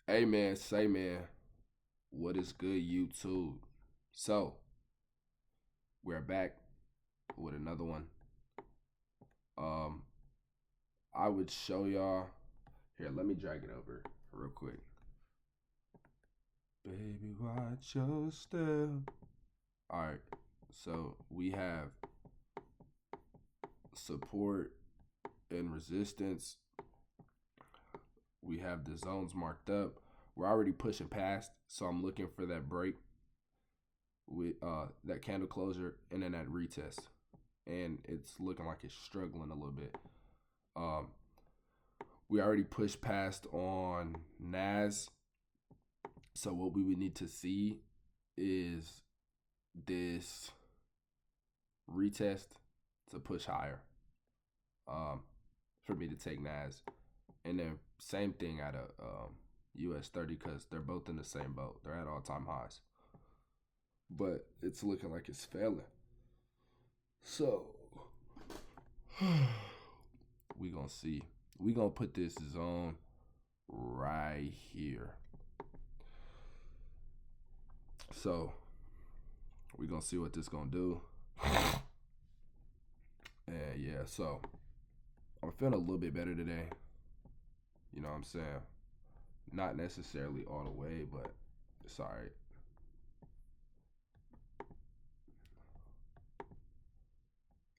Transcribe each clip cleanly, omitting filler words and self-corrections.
Hey man, say man, what is good, YouTube? So we're back with another one. Um, I would show y'all here. Let me drag it over real quick. Baby, watch your step. All right, so we have support and resistance. We have the zones marked up. We're already pushing past, so I'm looking for that break with that candle closure and then that retest. And it's looking like it's struggling a little bit. Um, we already pushed past on Nas, so what we would need to see is this retest to push higher. Um, for me to take Nas, and then same thing at a US 30 because they're both in the same boat. They're at all time highs, but it's looking like it's failing. So we gonna see. We gonna put this zone right here. So we gonna see what this gonna do. And yeah, so I'm feeling a little bit better today. You know what I'm saying? Not necessarily all the way, but it's alright.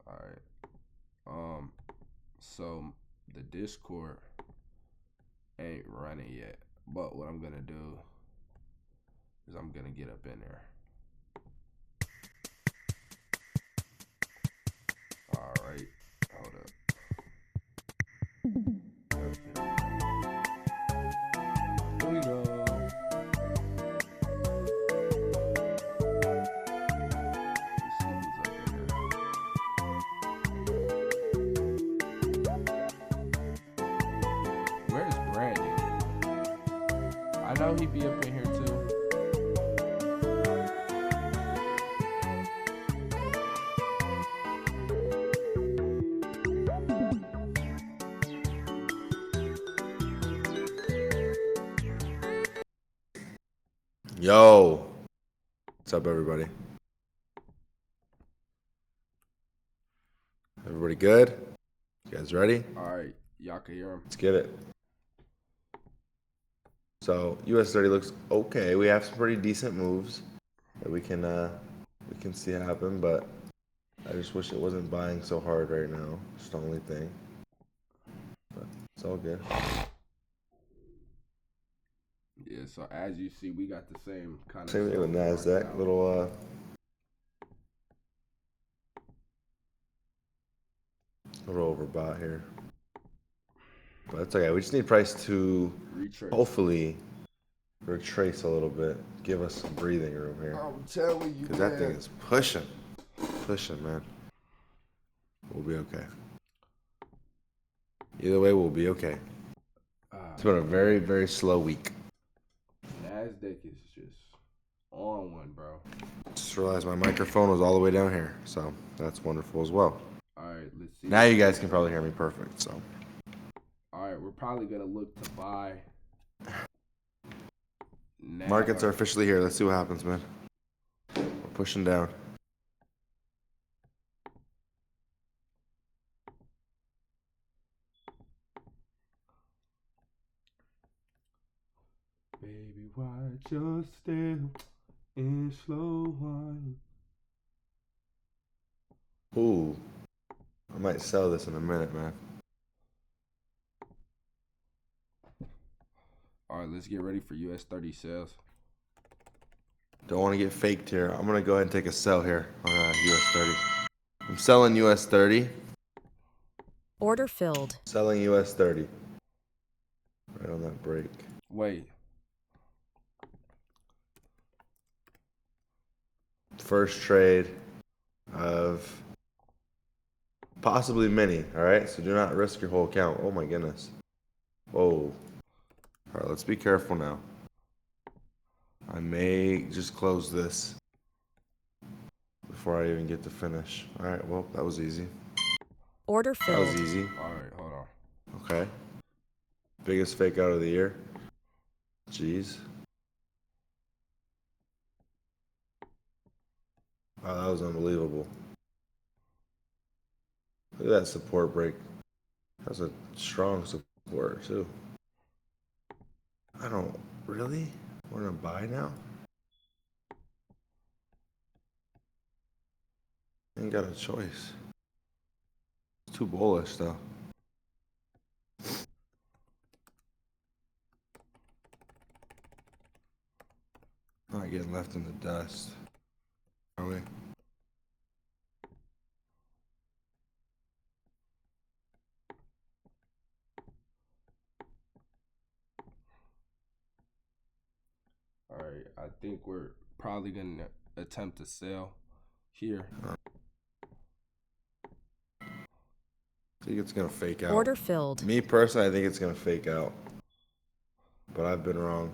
Alright. Um, so the Discord ain't running yet. But what I'm gonna do is I'm gonna get up in there. Alright. Hold up. Here we go. Let's see who's up in there. Where's Brandon? I know he be up in here too. Yo, what's up, everybody? Everybody good? You guys ready? Alright, y'all can hear him. Let's get it. So US 30 looks okay. We have some pretty decent moves that we can see happen, but I just wish it wasn't buying so hard right now. It's the only thing. But it's all good. Yeah, so as you see, we got the same kind of Same thing with zone marked Nasdaq. out. Little overbought here, but it's okay. We just need price to Retrace. hopefully retrace a little bit, give us some breathing room here. I'm telling you, Because that thing is pushing. Pushing, man. We'll be okay. Either way, we'll be okay. It's been a very, very slow week. Nasdaq is just on one, bro. Just realized my microphone was all the way down here, so that's wonderful as well. All right, let's see. Now you guys can probably hear me perfect, so. All right, we're probably gonna look to buy. Markets are officially here. Let's see what happens, man. We're pushing down. Baby, watch your step and slow wine. Ooh. I might sell this in a minute, man. All right, let's get ready for US 30 sales. Don't want to get faked here. I'm going to go ahead and take a sell here on US 30. I'm selling US 30. Order filled. Selling US 30. Right on that break. Wait. First trade of possibly many, all right? So do not risk your whole account. Oh my goodness. Whoa. All right, let's be careful now. I may just close this before I even get to finish. All right, well, that was easy. Order That filled. was easy. All right, hold on. Okay. Biggest fake out of the year. Jeez. Wow, that was unbelievable. Look at that support break. That's a strong support, too. I don't... Really? We're gonna buy now? Ain't got a choice. It's too bullish, though. Not getting left in the dust. Are we? All right, I think we're probably going to attempt to sell here. I think it's gonna fake out. Order filled. Me personally, I think it's gonna fake out. But I've been wrong.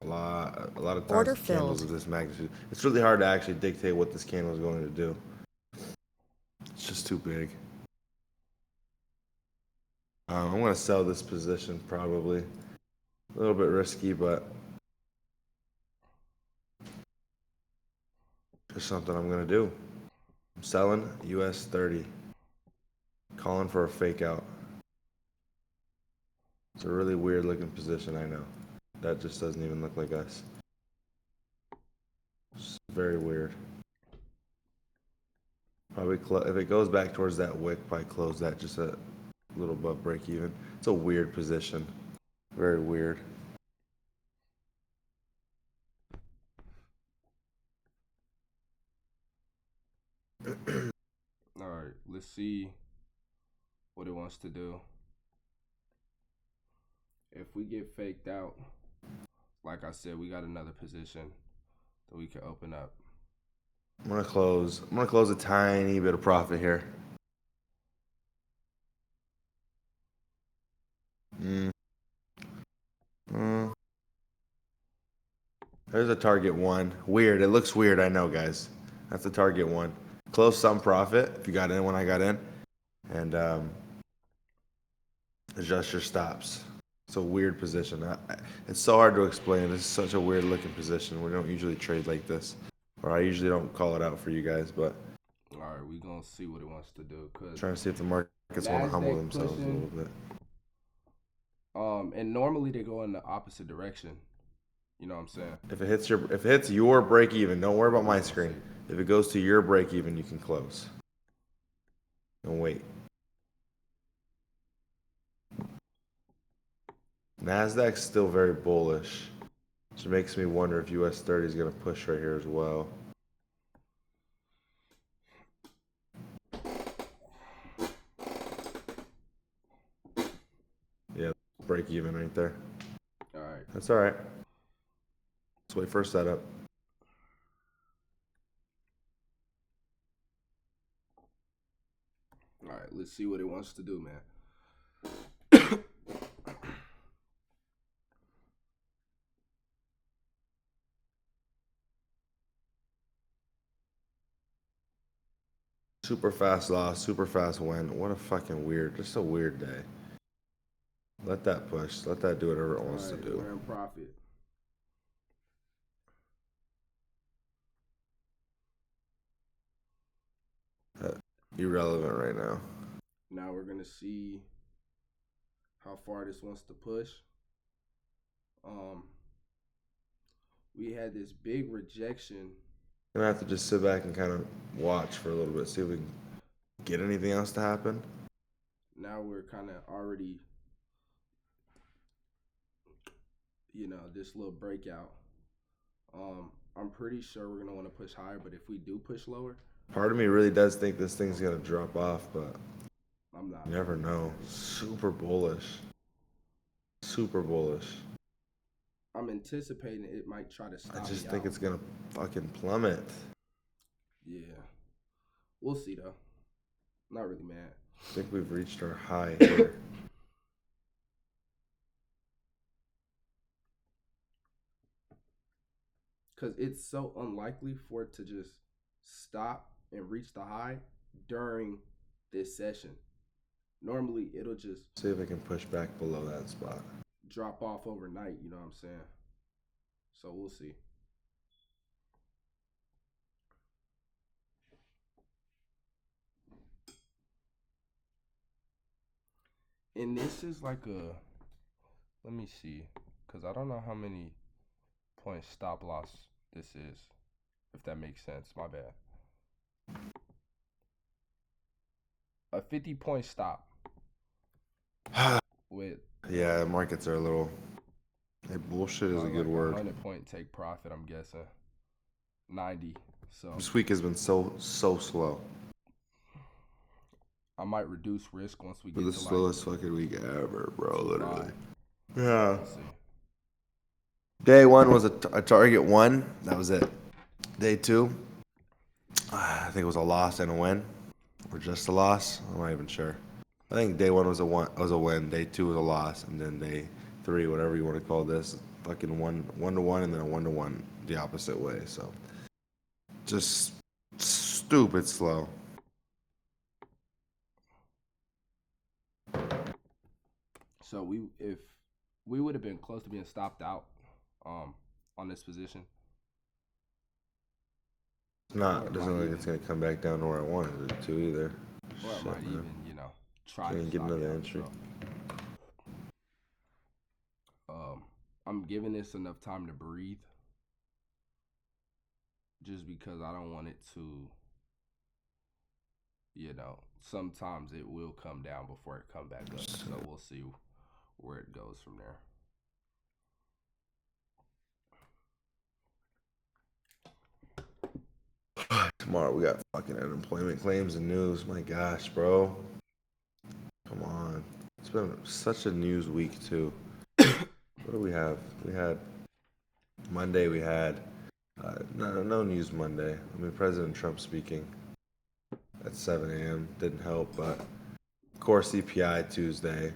A lot of times Order with candles filled. of this magnitude. It's really hard to actually dictate what this candle is going to do. It's just too big. I'm gonna sell this position probably. A little bit risky, but just something I'm gonna do. I'm selling US 30. Calling for a fake out. It's a really weird looking position, I know. That just doesn't even look like us. It's very weird. Probably if it goes back towards that wick, probably close that just a little above break even. It's a weird position. Very weird. All right, let's see what it wants to do. If we get faked out, like I said, we got another position that we can open up. I'm gonna close a tiny bit of profit here. There's a target one. Weird. It looks weird, I know, guys. That's the target one. Close some profit if you got in when I got in. And adjust your stops. It's a weird position. It's so hard to explain. This is such a weird looking position. We don't usually trade like this. Or I usually don't call it out for you guys, but All right, we're going to see what it wants to do. Trying to see if the markets want to humble themselves a little bit. And normally they go in the opposite direction. You know what I'm saying? If it hits your break even, don't worry about my screen. If it goes to your break even, you can close. And wait. Nasdaq's still very bullish, which makes me wonder if US 30 is going to push right here as well. Yeah, break even right there. All right. That's all right. Let's wait for a setup. All right, let's see what it wants to do, man. Super fast loss, super fast win. What a fucking just a weird day. Let that push. Let that do whatever it wants to do. We're in profit. Irrelevant right now. Now we're going to see how far this wants to push. We had this big rejection. Gonna have to just sit back and kind of watch for a little bit, see if we can get anything else to happen. Now we're kind of already, this little breakout. I'm pretty sure we're gonna want to push higher, but if we do push lower, part of me really does think this thing's gonna drop off, but I'm not. You never know. Super bullish. Super bullish. I'm anticipating it might try to stop. I just think it's gonna fucking plummet. Yeah. We'll see though. Not really mad. I think we've reached our high here. Because it's so unlikely for it to just stop and reach the high during this session. Normally, it'll just... See if I can push back below that spot. drop off overnight. You know what I'm saying? So we'll see. And this is like a, let me see, because I don't know how many point stop loss this is, if that makes sense. My bad. A 50-point stop with Yeah, markets are a little. Hey, bullshit is a good like word. 100-point take profit. I'm guessing 90. So This week has been so slow. I might reduce risk once we For get the to slowest fucking week ever, bro. like Literally. 5. Yeah. We'll see. Day one was a target one. That was it. Day two, I think it was a loss and a win, or just a loss. I'm not even sure. I think day one was a win. Day two was a loss, and then day three, whatever you want to call this, fucking one to one, and then a 1-to-1 the opposite way. So just stupid slow. So if we would have been close to being stopped out on this position. It's not. It doesn't look like it's gonna come back down to where I wanted it to either. Or it Shit, might man. even, try Can't to get stop me another out, entry. so, I'm giving this enough time to breathe, just because I don't want it to. Sometimes it will come down before it come back up. So we'll see where it goes from there. Tomorrow we got fucking unemployment claims and news. My gosh, bro. Come on. It's been such a news week too. What do we have? We had Monday. We had no news Monday. I mean, President Trump speaking at 7 a.m. didn't help, but core CPI Tuesday.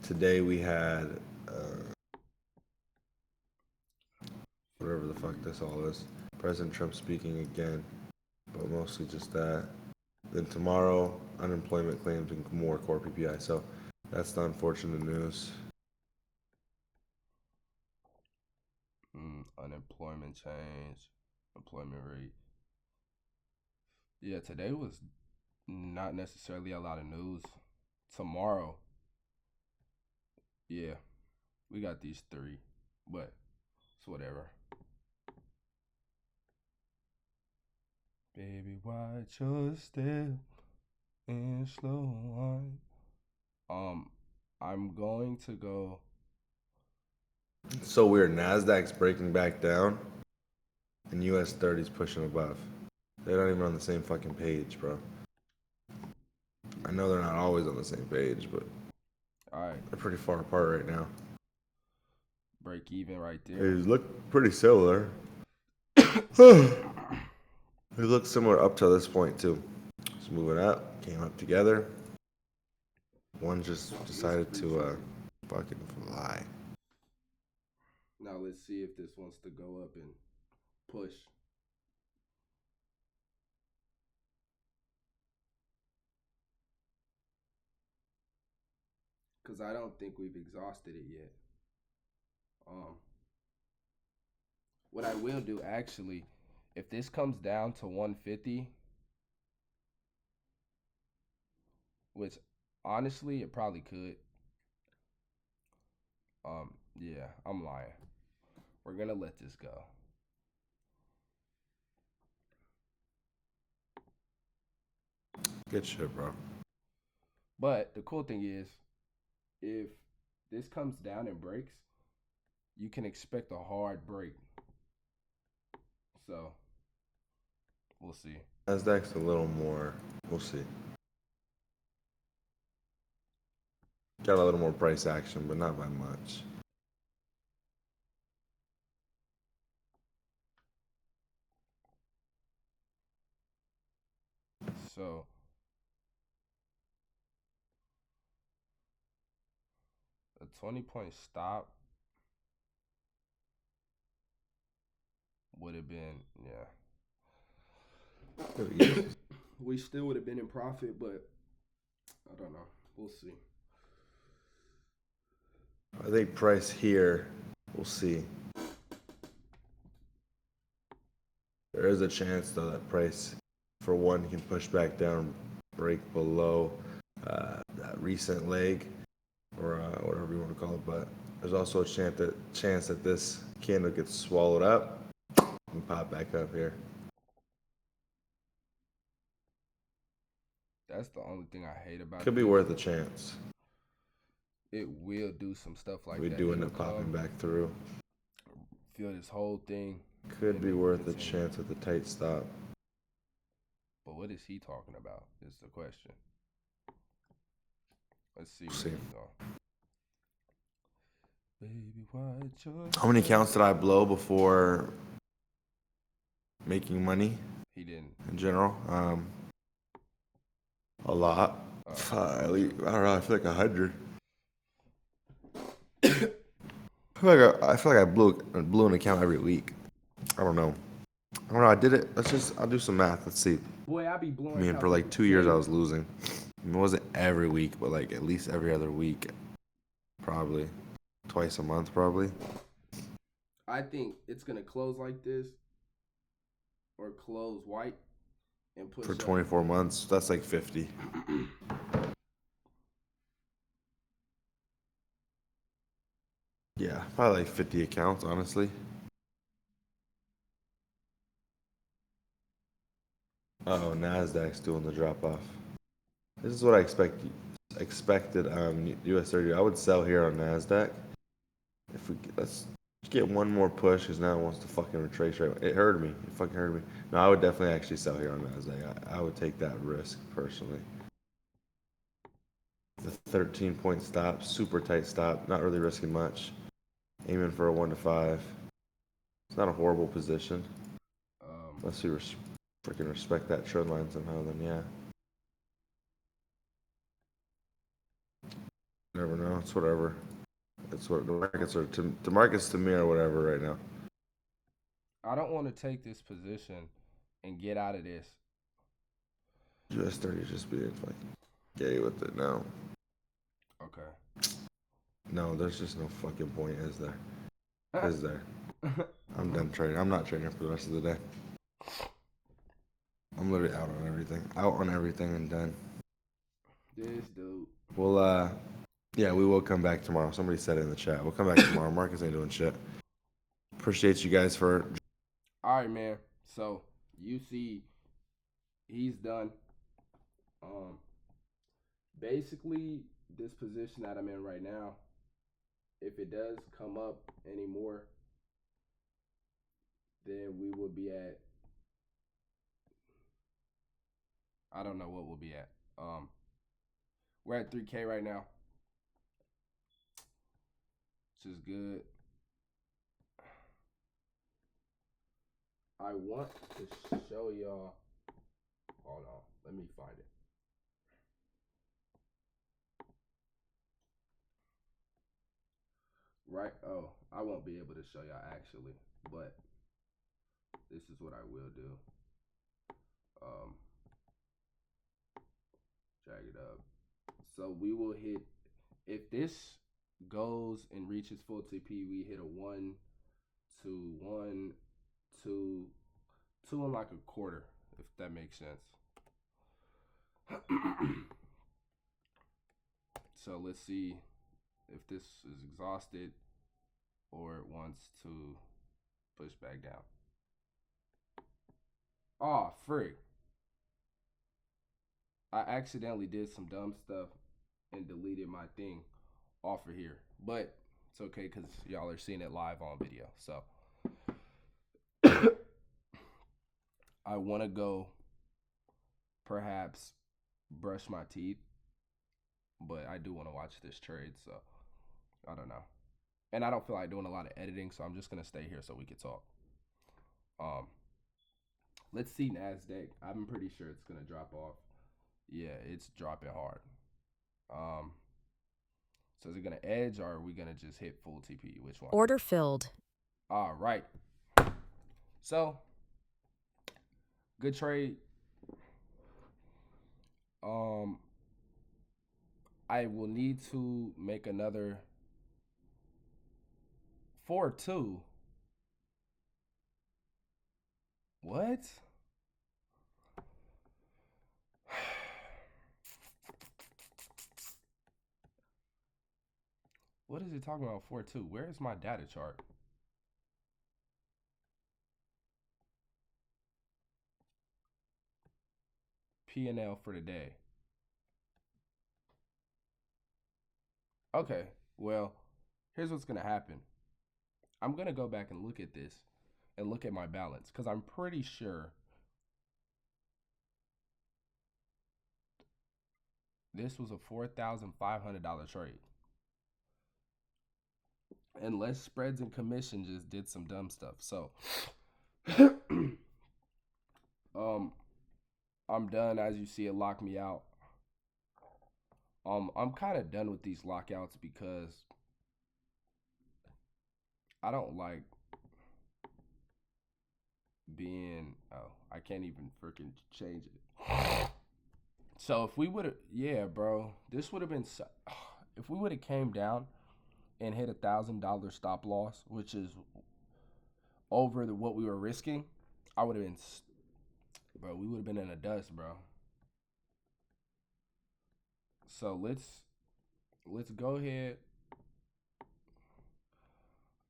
Today we had whatever the fuck this all is. President Trump speaking again, but mostly just that. Then tomorrow, unemployment claims and more core PPI. So that's the unfortunate news. Unemployment change, employment rate. Yeah, today was not necessarily a lot of news. Tomorrow, yeah, we got these 3, but it's whatever. Baby, watch your step and slow wine. I'm going to go. It's so weird. Nasdaq's breaking back down, and US 30's pushing above. They're not even on the same fucking page, bro. I know they're not always on the same page, but All right, they're pretty far apart right now. break even right They there. look pretty similar. They look similar up to this point too. It's moving up, came up together. One just decided to fucking fly. Now let's see if this wants to go up and push. Because I don't think we've exhausted it yet. What I will do actually, if this comes down to 150, which honestly it probably could. Yeah, I'm lying. We're gonna let this go. Good shit, bro. But the cool thing is, if this comes down and breaks, you can expect a hard break. So we'll see. Nasdaq's a little more. We'll see. Got a little more price action, but not by much. So a 20-point stop would have been, yeah. We still would have been in profit, but I don't know. We'll see. I think price here, we'll see. There is a chance though that price for one can push back down, break below that recent leg or whatever you want to call it. But there's also a chance that this candle gets swallowed up and pop back up here. That's the only thing I hate about Could be this. worth a chance. It will do some stuff like We that. do end It'll up popping come, back through. feel this whole thing. Could and be then worth a continue. chance with a tight stop. But what is he talking about is the question. Let's see. See. Baby, why'd you How many counts did I blow before making money He didn't. in general? A lot. I don't know. I feel like 100. I feel like I blew an account every week. I don't know. I did it. I'll do some math. Let's see. Boy, I be blowing. I mean, for like 2 years, I was losing. I mean, it wasn't every week, but like at least every other week. Probably. Twice a month, probably. I think it's gonna close like this, or close white, and push For up. 24 months, that's like 50. Yeah, probably like 50 accounts, honestly. Oh, Nasdaq's doing the drop off. This is what I expected US 30. I would sell here on Nasdaq. Let's get one more push because now it wants to fucking retrace right. It hurt me. It fucking hurt me. No, I would definitely actually sell here on Nasdaq. I would take that risk personally. The 13-point stop, super tight stop, not really risking much. Aiming for a 1 to 5. It's not a horrible position. Unless you freaking respect that trend line somehow, then yeah. Never know. It's whatever. It's what the markets are. The markets to me are whatever right now. I don't want to take this position and get out of this. US 30 is just being fucking gay with it now. Okay. No, there's just no fucking point, is there? Is there? I'm done trading. I'm not trading for the rest of the day. I'm literally out on everything. Out on everything and done. This dude. Well, yeah, we will come back tomorrow. Somebody said it in the chat. We'll come back tomorrow. Marcus ain't doing shit. Appreciate you guys for. All right, man. So you see, he's done. Basically, this position that I'm in right now, if it does come up anymore, then we will be at. I don't know what we'll be at. We're at 3K right now, which is good. I want to show y'all. Hold on, let me find it. Right? Oh, I won't be able to show y'all actually, but this is what I will do. Drag it up. So we will hit, if this goes and reaches full TP, we hit a 1, 2, 1, 2, 2 and like a quarter, if that makes sense. So let's see if this is exhausted or it wants to push back down. Oh, frick. I accidentally did some dumb stuff and deleted my thing off of here. But it's okay because y'all are seeing it live on video. So I want to go perhaps brush my teeth. But I do want to watch this trade. So I don't know. And I don't feel like doing a lot of editing. So I'm just going to stay here so we can talk. Let's see NASDAQ. I'm pretty sure it's going to drop off. Yeah, it's dropping hard. So is it gonna edge or are we gonna just hit full TP? Which one? Order filled. All right. So good trade. I will need to make another 4-2. What? What is it talking about 4-2? Where is my data chart? P&L for the day. Okay, well, here's what's going to happen. I'm going to go back and look at this and look at my balance because I'm pretty sure this was a $4,500 trade. Unless spreads and commission just did some dumb stuff. So, I'm done. As you see, it locked me out. I'm kind of done with these lockouts because I don't like being. Oh, I can't even freaking change it. So if we would have, yeah, bro, this would have been. If we would have came down and hit $1,000 stop loss, which is over what we were risking, I would have been, bro. We would have been in the dust, bro. So let's go ahead.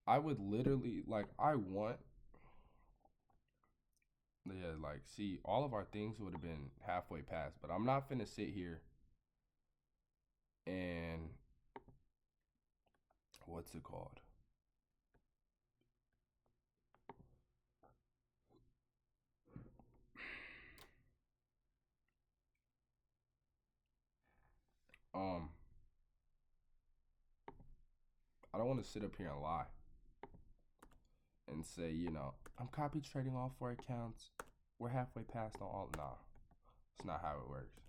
I would literally I want. Yeah, see, all of our things would have been halfway past, but I'm not finna sit here and what's it called? I don't want to sit up here and lie and say, I'm copy trading all 4 accounts. We're halfway past on all. Nah, it's not how it works.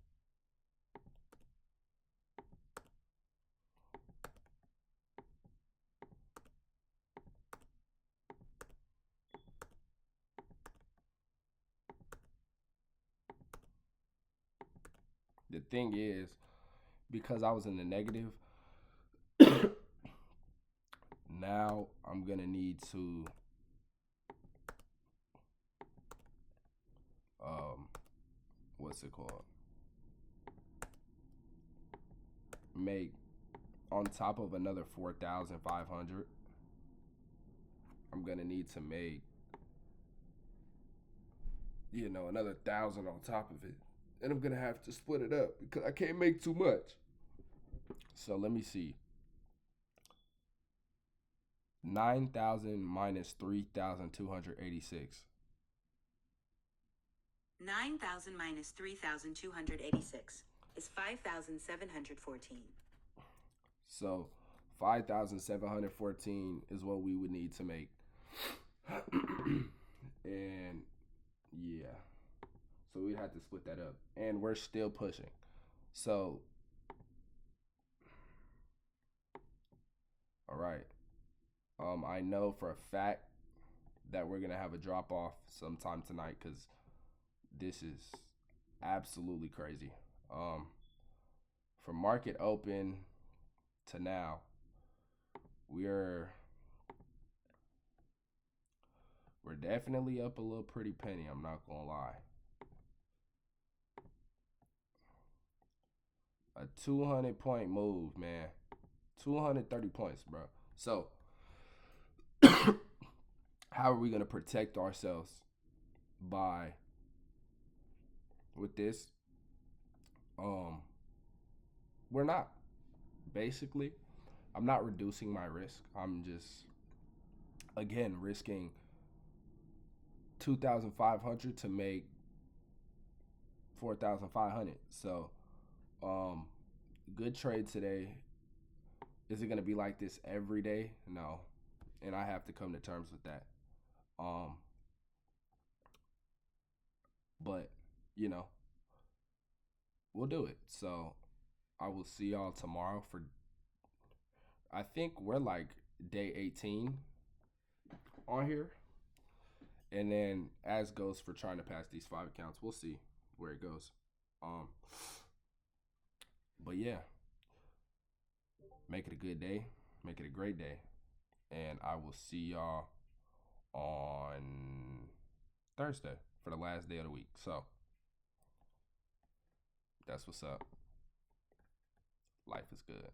The thing is, because I was in the negative, now I'm gonna need to what's it called? Make on top of another 4,500. I'm gonna need to make another 1,000 on top of it, and I'm gonna have to split it up because I can't make too much. So let me see. 9,000 minus 3,286. 9,000 minus 3,286 is 5,714. So 5,714 is what we would need to make. And yeah. So we'd have to split that up. And we're still pushing. So all right. I know for a fact that we're gonna have a drop off sometime tonight because this is absolutely crazy. From market open to now, we're definitely up a little pretty penny. I'm not gonna lie. A 200-point move, man. 230 points, bro. So how are we gonna protect ourselves with this? We're not. Basically, I'm not reducing my risk. I'm just again risking 2,500 to make 4,500. So good trade today. Is it gonna be like this every day? No. And I have to come to terms with that. But we'll do it. So I will see y'all tomorrow for, I think we're like day 18 on here. And then as goes for trying to pass these 5 accounts, we'll see where it goes. But yeah, make it a good day. Make it a great day. And I will see y'all on Thursday for the last day of the week. So that's what's up. Life is good.